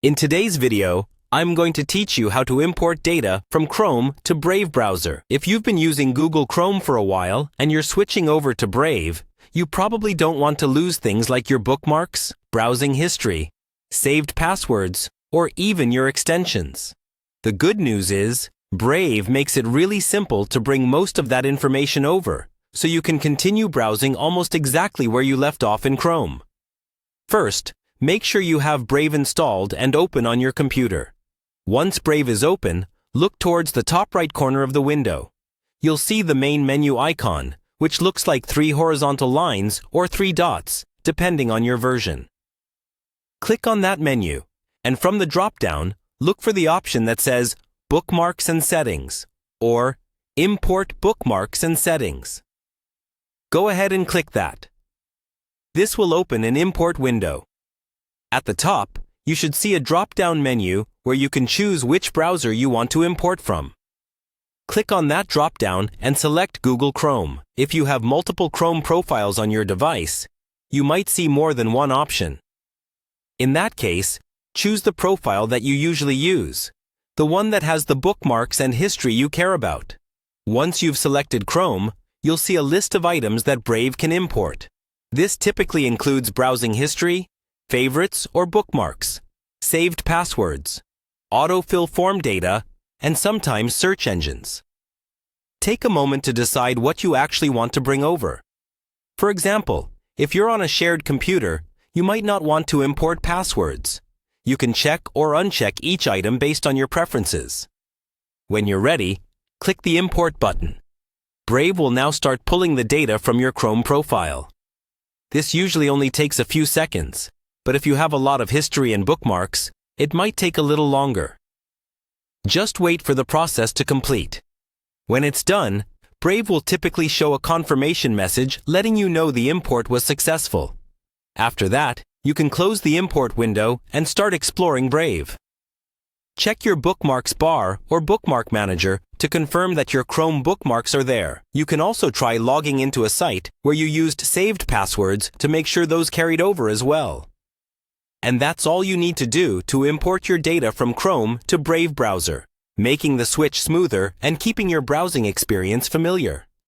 In today's video, I'm going to teach you how to import data from Chrome to Brave browser. If you've been using Google Chrome for a while and you're switching over to Brave, you probably don't want to lose things like your bookmarks, browsing history, saved passwords, or even your extensions. The good news is, Brave makes it really simple to bring most of that information over, so you can continue browsing almost exactly where you left off in Chrome. First, make sure you have Brave installed and open on your computer. Once Brave is open, look towards the top right corner of the window. You'll see the main menu icon, which looks like 3 horizontal lines or 3 dots, depending on your version. Click on that menu, and from the drop-down, look for the option that says Bookmarks and Settings, or Import Bookmarks and Settings. Go ahead and click that. This will open an import window. At the top, you should see a drop-down menu where you can choose which browser you want to import from. Click on that drop-down and select Google Chrome. If you have multiple Chrome profiles on your device, you might see more than one option. In that case, choose the profile that you usually use, the one that has the bookmarks and history you care about. Once you've selected Chrome, you'll see a list of items that Brave can import. This typically includes browsing history, favorites or bookmarks, saved passwords, autofill form data, and sometimes search engines. Take a moment to decide what you actually want to bring over. For example, if you're on a shared computer, you might not want to import passwords. You can check or uncheck each item based on your preferences. When you're ready, click the Import button. Brave will now start pulling the data from your Chrome profile. This usually only takes a few seconds, but if you have a lot of history and bookmarks, it might take a little longer. Just wait for the process to complete. When it's done, Brave will typically show a confirmation message letting you know the import was successful. After that, you can close the import window and start exploring Brave. Check your bookmarks bar or bookmark manager to confirm that your Chrome bookmarks are there. You can also try logging into a site where you used saved passwords to make sure those carried over as well. And that's all you need to do to import your data from Chrome to Brave browser, making the switch smoother and keeping your browsing experience familiar.